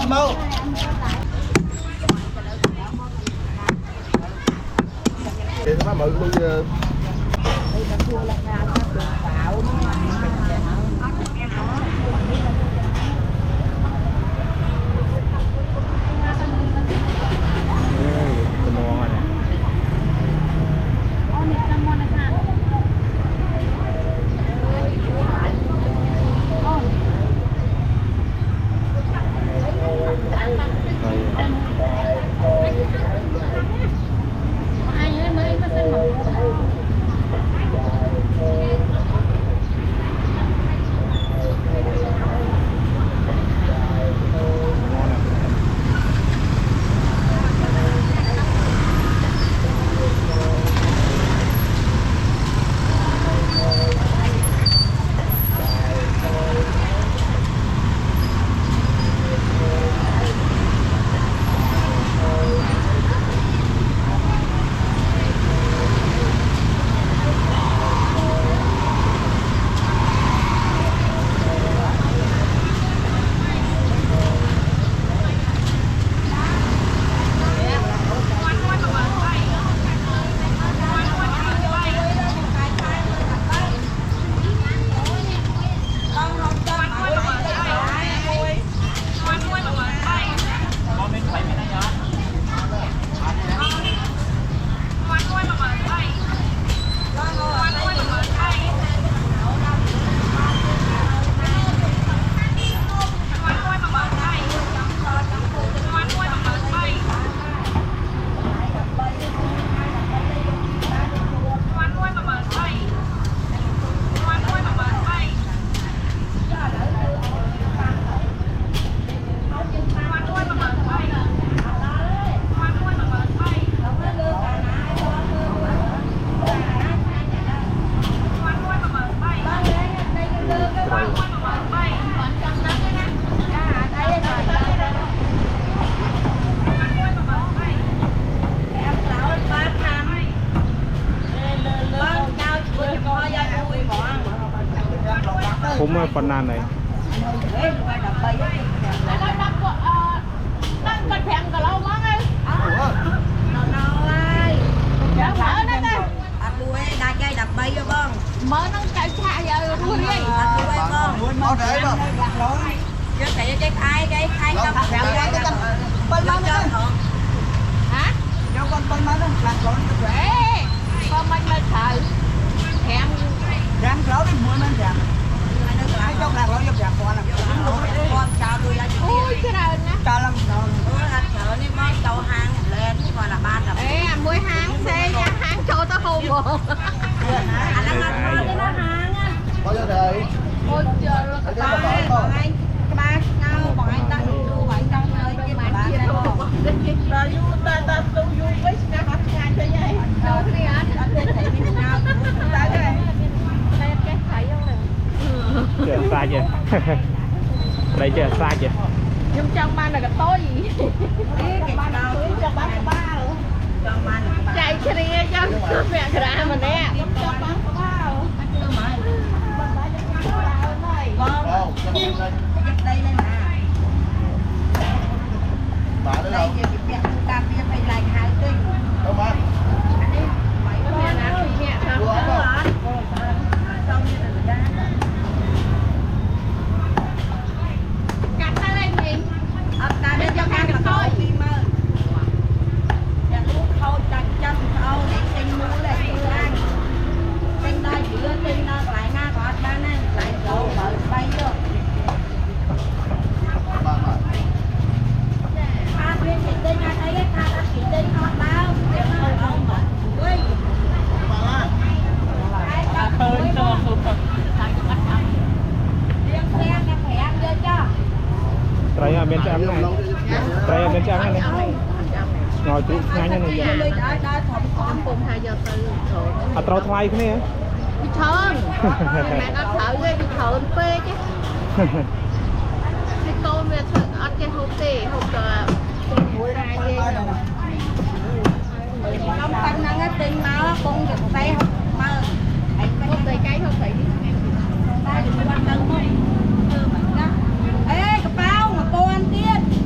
mau. Để các bạn mọi người cũng phần nan này mở nó chạy xa giờ luôn đi mau để mà cho cái khai cầm hả cho con nó làm con dễ con mình thở hẹn rang lẩu đi mua nó rang ai cho lạc lẩu giúp rang con chào tôi ra ôi cái này nè chào lắm anh chợ đi món đầu hàng lên gọi là ba đồng ê mỗi hàng xe nha hàng cho tao không bộ anh đang ăn cái nó hàng á bao giờ đây ôi trời ơi bọn anh ba nhau bọn anh đang đu bọn trong nơi kia mà ba này rồi vui ta tôi vui với cái mặt nhà cho vậy đâu đi anh thấy mình nhau ta cái thấy không này chưa xa chưa đây chưa xa chưa nhưng trong ban là cái tối gì cái đầu trong ban ba luôn trong ban chạy cái này cho mẹ ra mình nè trong ban ba luôn đây đây nè bà nữa đâu ta biết phải lại hai tinh đâu mà bên trái này trái bên trái này ngồi chú ngay như này à trâu thay cái này bị thơn mẹ nó thở ghê bị thơn phê chứ cái con mẹ thở ăn cái hộp tê hộp mũi ra ghê không tăng năng cái tinh máu con được tay hộp mơ hộp tê cái hộp tê ê cái bao mà cô ăn tiết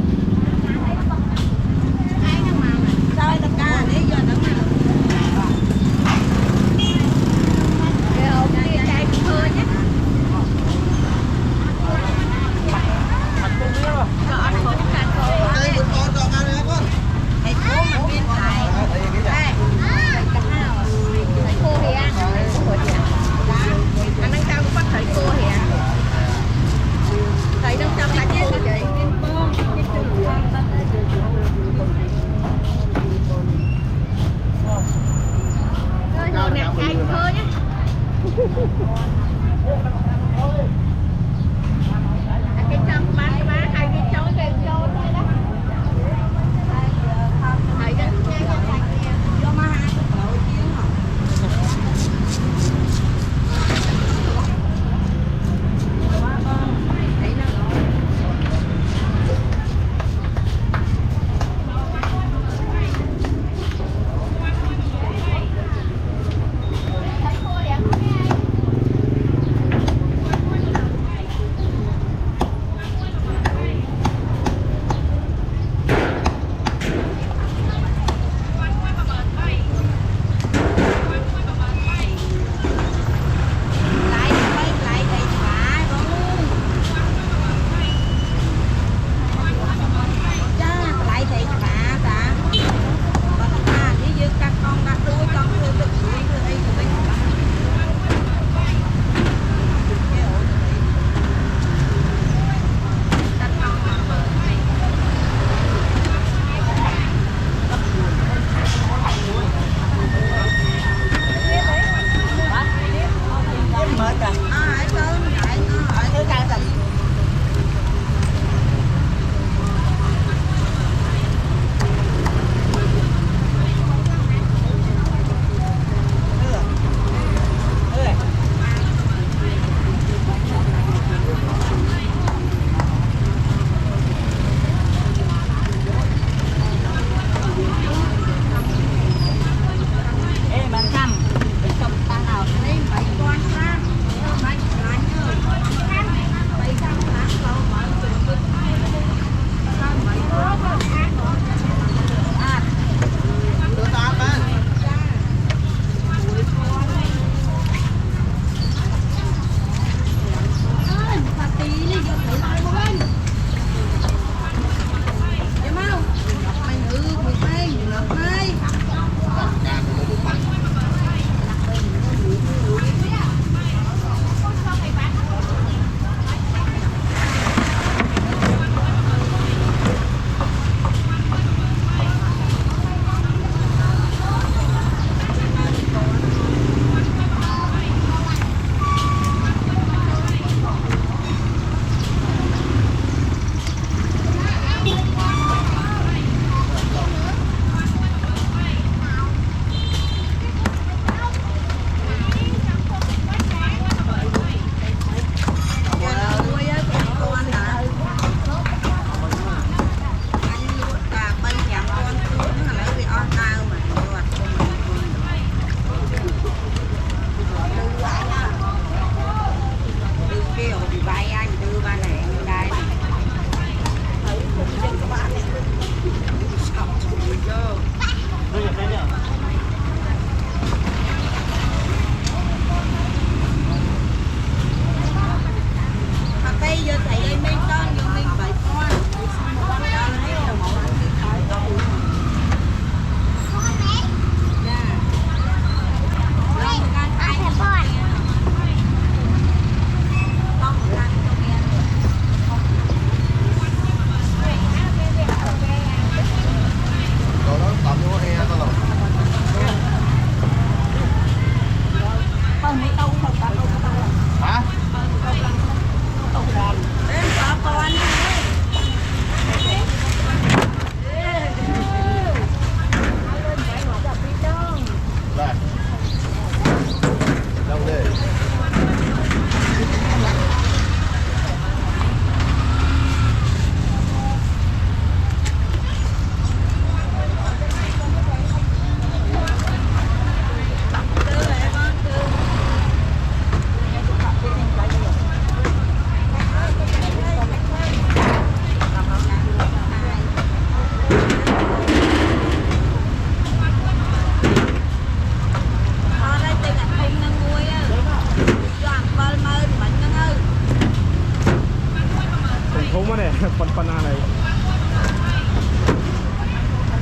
thúng này phần này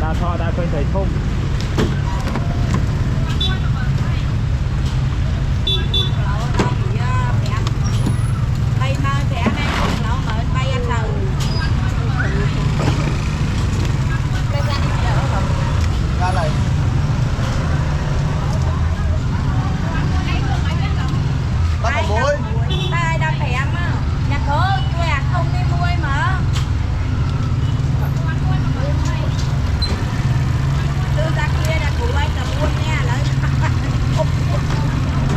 đa thọ đa khơi thầy thúng bay mà trẻ này không lẩu mà bay ăn đầu cái ra đi chợ không ra này bắt vào muối tay đâm thèm á nhà thớ quê không đi muối mà đưa ra kia là cụ bay tầm muối nha lại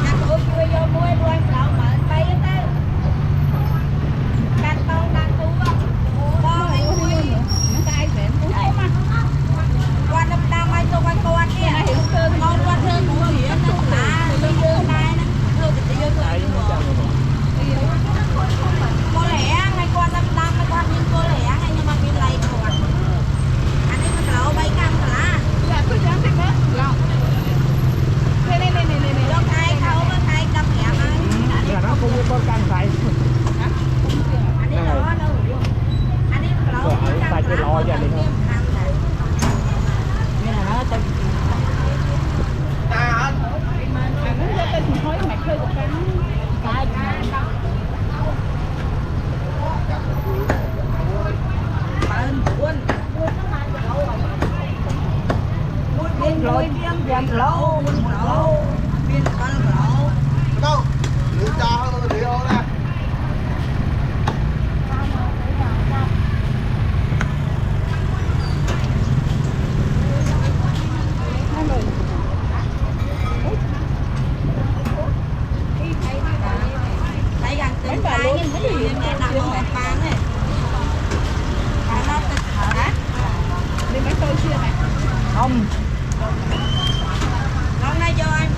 nhà thớ quê vô muối muối lẩu mà bay hết á cắt tông đang tú á bao anh muối cái vẻ muối mà quan đâm đam ai tôi quan kia ngon quan hơn muối hiểu nó là bây giờ này nó thôi thì bây giờ ai cũng chẳng được cô lẻ ngay qua đâm đâm ngay qua nhưng cô lẻ ngay nhưng mà bên này còn anh ấy nó lẩu bay cam cả là cứ dám thích đó lẩu này lúc ai thấu với ai đâm hẻm là nó không có can phải anh ấy lẩu đâu anh ấy lẩu phải cái lo cho đi không nên là nó tên à nó ra tên thối mày khơi của cái lôi riêng riêng lẩu viên con lẩu đâu lựa cha hơn là đi đâu nè thấy gần từng cái nhưng cái gì nghe nặng một bàn này nó tự hả đi mấy tôi chưa này không hôm nay cho anh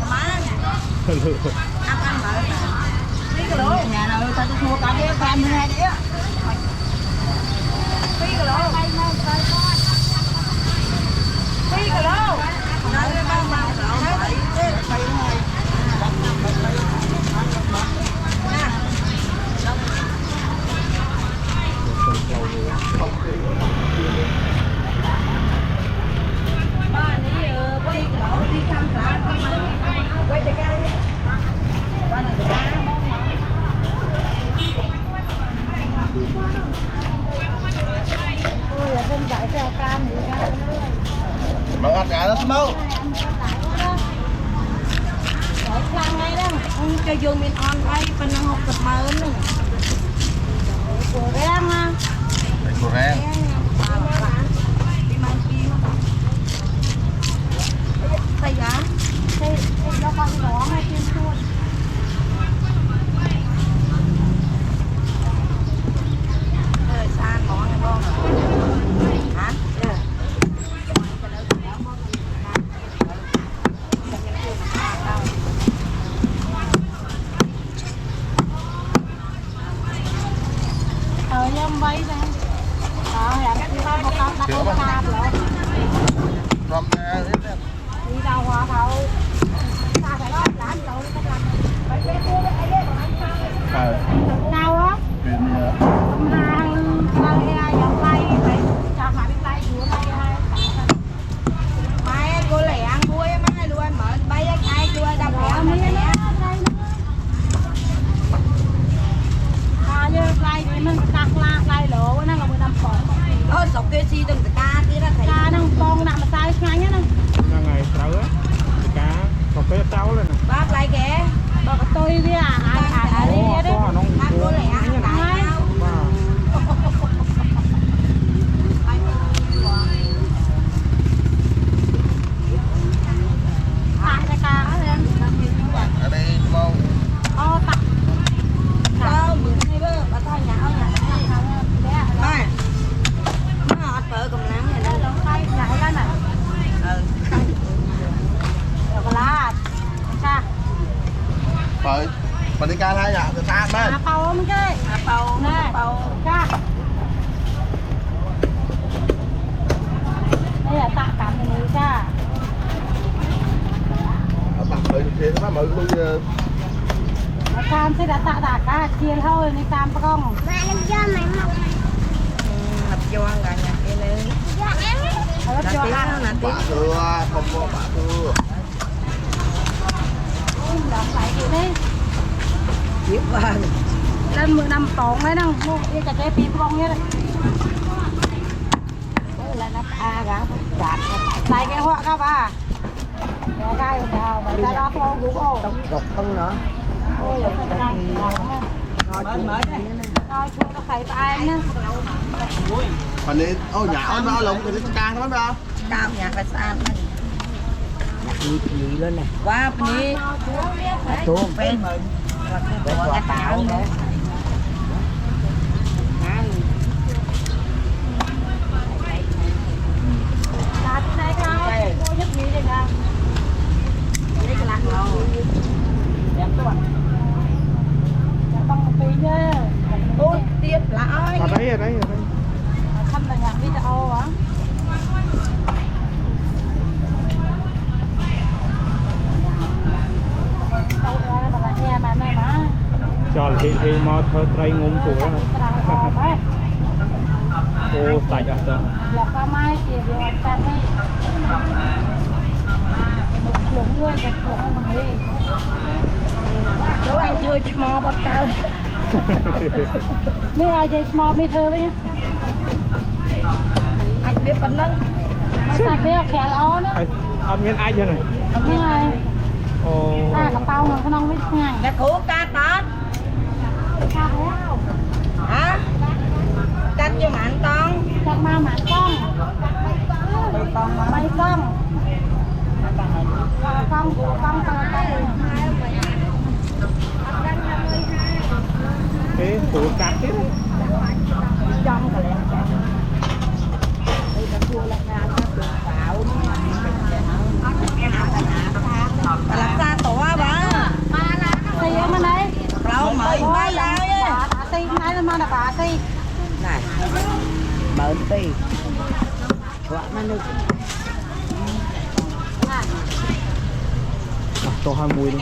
má ăn mở cái lỗ nhà nào ta mua cả cái cam hai đĩa cái lỗ cái lỗ Mà ăn gà nó smoke. cho vô mình on đây phần học tập mới nữa của em ha Đây của em. đi mang kim thầy giá thầy cho con nó hay tiên xuân xa có này không hả nhâm bay ra hẹn tao một con đặt con cạp rồi From there, đi đâu hòa thầu ta phải lo làm rồi các bạn phải biết mua cái đấy nào á hàng ai dòng tay phải cho phải biết tay của tay hai mai cô lẻ ăn vui mai luôn mở bay ai chưa đập lẻ mới lẻ như lai thì mình đặt lai lỗ nó là 15 con sọc kia xi từng cá kia là thấy cá nó con nặng mà sai ngay nhá nó ngày trâu á cá có cái trâu lên nè bác lại kìa bác tôi với ai đi đấy bác tôi lại ăn cái tại cái cá lên ở đây mau. tại sao mình hay bơ bà ta nhà ông nhà này nó ngọt vợ cùng nắng này nó tay nhảy lên này rồi có lá cha Rồi, mình đi ca hai nhà từ xa bên. bầu không chứ bầu nè bầu cha đây là tạ cảm người cha Mặt người thì nó mọi người cam sẽ đã tạ cả chia thôi nên cam phải không mẹ làm cho mày mọc lập cho ăn gà nhà kia lên lập cho ăn là bả thưa, không có bả thưa. đọc lại gì đấy tiếp vào lên 15 tòn đấy đâu mua cái cà chê pin con nhé đây là nó gà gạt lại cái hoa các bà cái nào vậy ta đó không đúng không không nữa ôi là cái này mở đây rồi chua nó phải ai nữa Phần này ô nhà ông nó lụng thì nó ca nó đó. cao nhà phải xa gì lên này qua bên đi tuôn bên mình bên quả táo nữa là cái này coi cô nhất gì đây nè đây cái lạc rồi đẹp quá bằng một tí nhá ôi tiếp lại ở đấy thăm là nhạc video á cho thì mà thơ trai ngôn của ô sạch à tớ là ca mai thì điều ta đi lủng luôn cái lủng bằng đi anh chơi small bắt đầu mấy ai chơi small mấy thơ đấy nhá anh biết bắn lắm sạch đeo khéo ó nữa anh biết ai chưa này như này ồ cặp tao mà con ông biết ngay đã cứu ca tết ca thế hả cắt cho mạnh con cắt ma mạnh con mấy con thế phủ cắt thế trong cả lẹ đây là chua là ngà nó được bảo tổ 21 luôn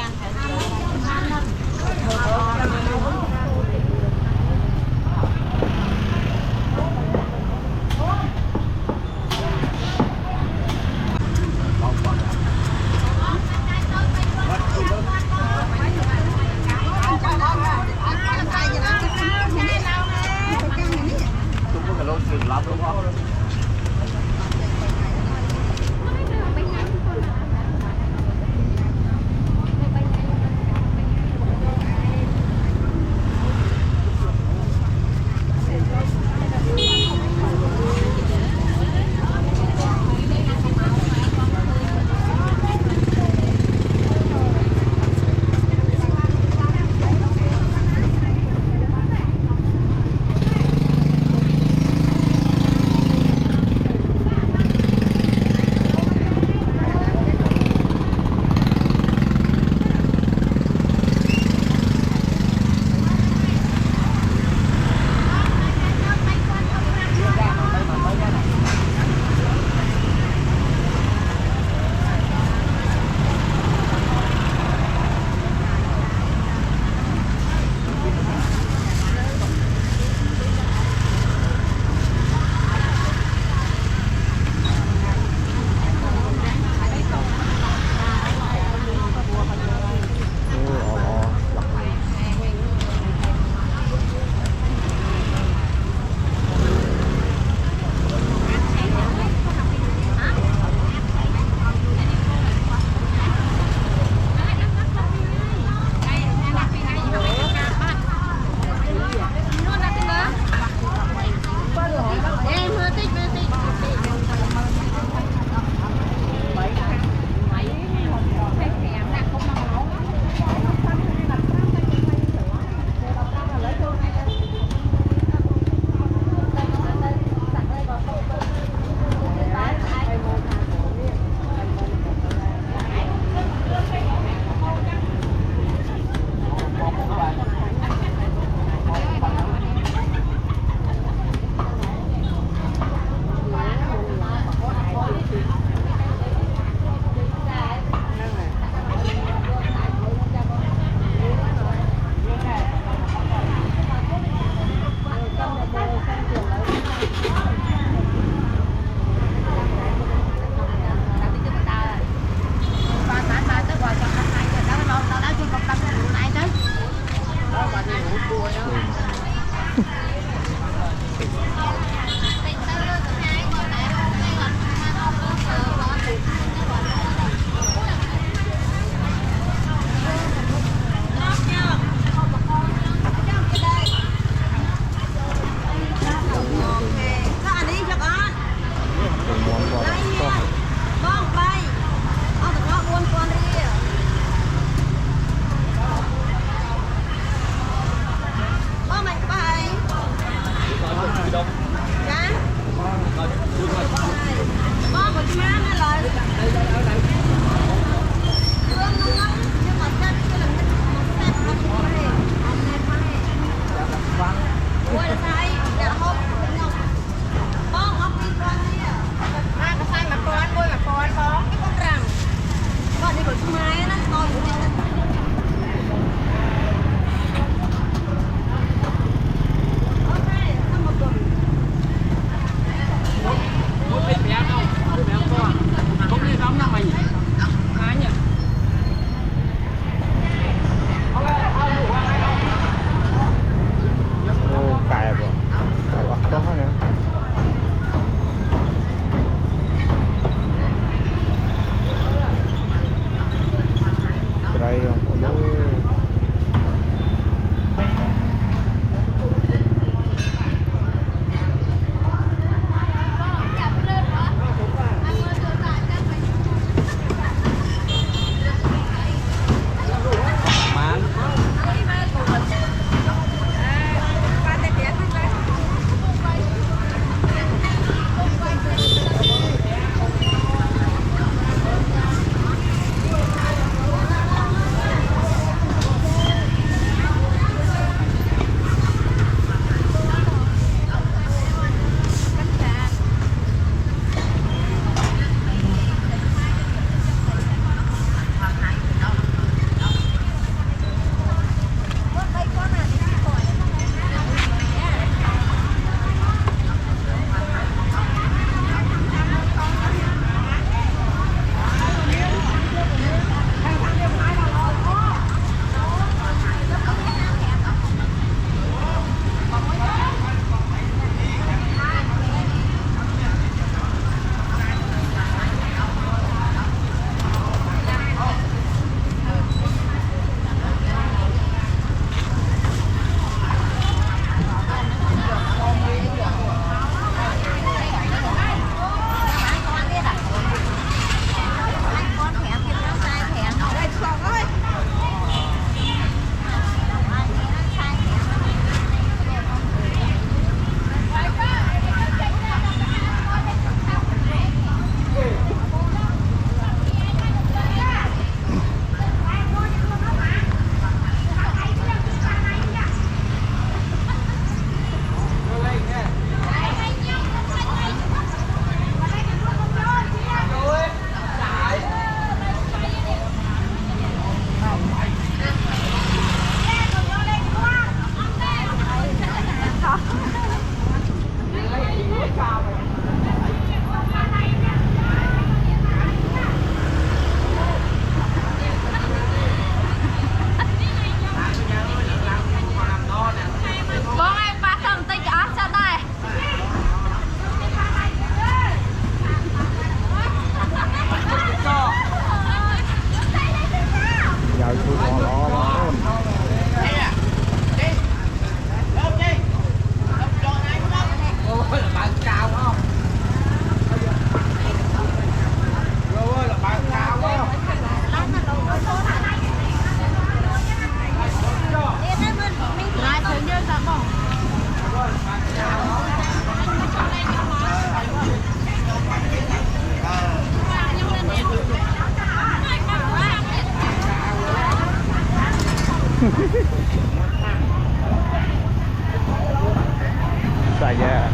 Saya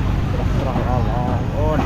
terlalu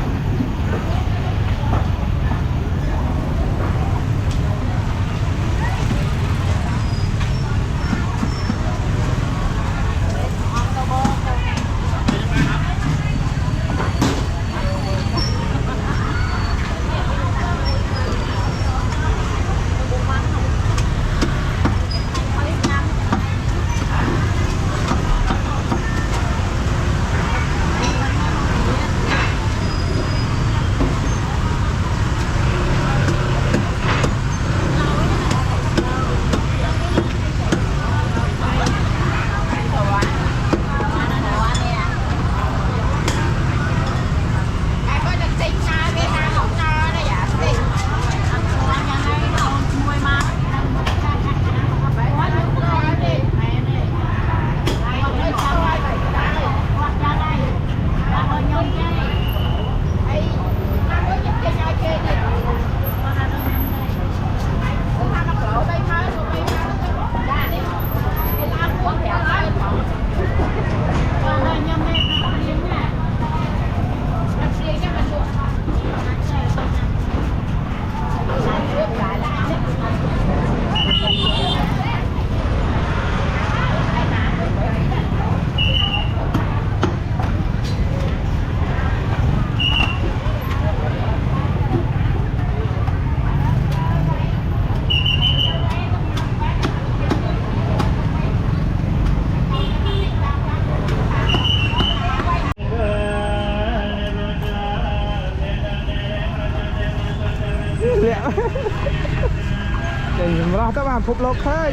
Nhìn rõ các bạn phục lộc thôi.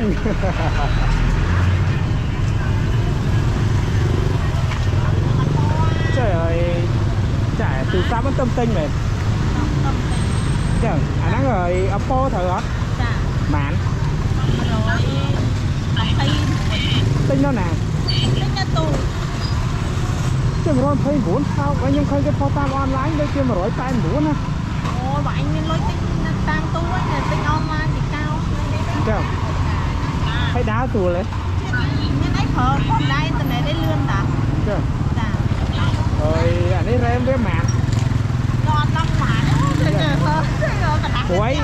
Trời ơi, chả từ xa vẫn tâm tinh này. Chẳng, nó rồi Oppo thử hả? Mạn. Tinh nó nè. Tinh nó tù. Chứ mà rồi thấy muốn sao, nhưng khơi cái portal online đây kia mà rồi tay muốn á. Ôi, bọn anh nên lôi tinh tam tu ấy, tinh online thì cao. Chẳng, thấy đá tù lấy. Nhưng ấy phở, con đá internet đấy lươn đã. Chẳng. Rồi, anh ấy rem với mạn. Giọt lắm mạn đó. Ủa ấy,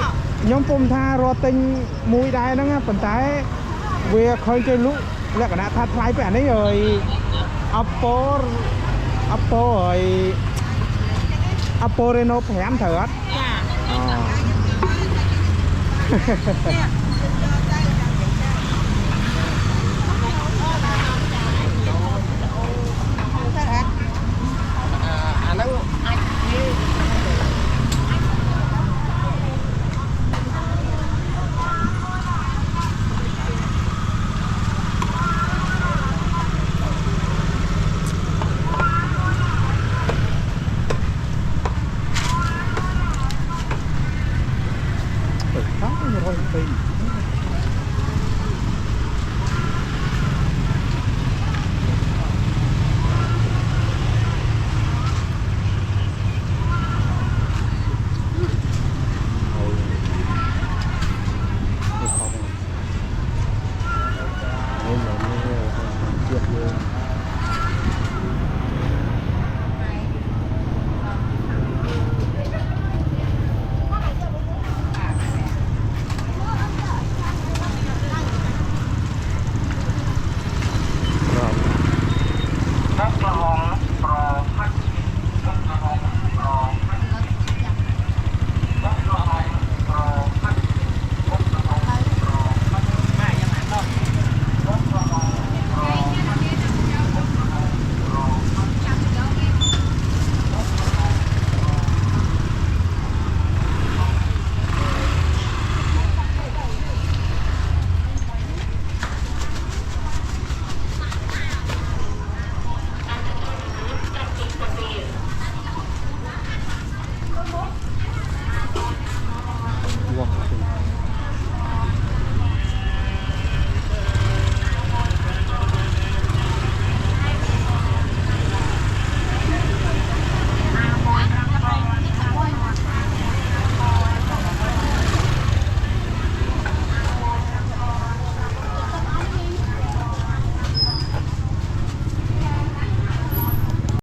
nhóm phùm tha rồi tinh mùi đai đó nghe, phần tay về khơi chơi lũ. Là cả nạ thắt lái với anh ấy rồi. Oppo rồi Oppo Reno phải ăn thử hết. Rồi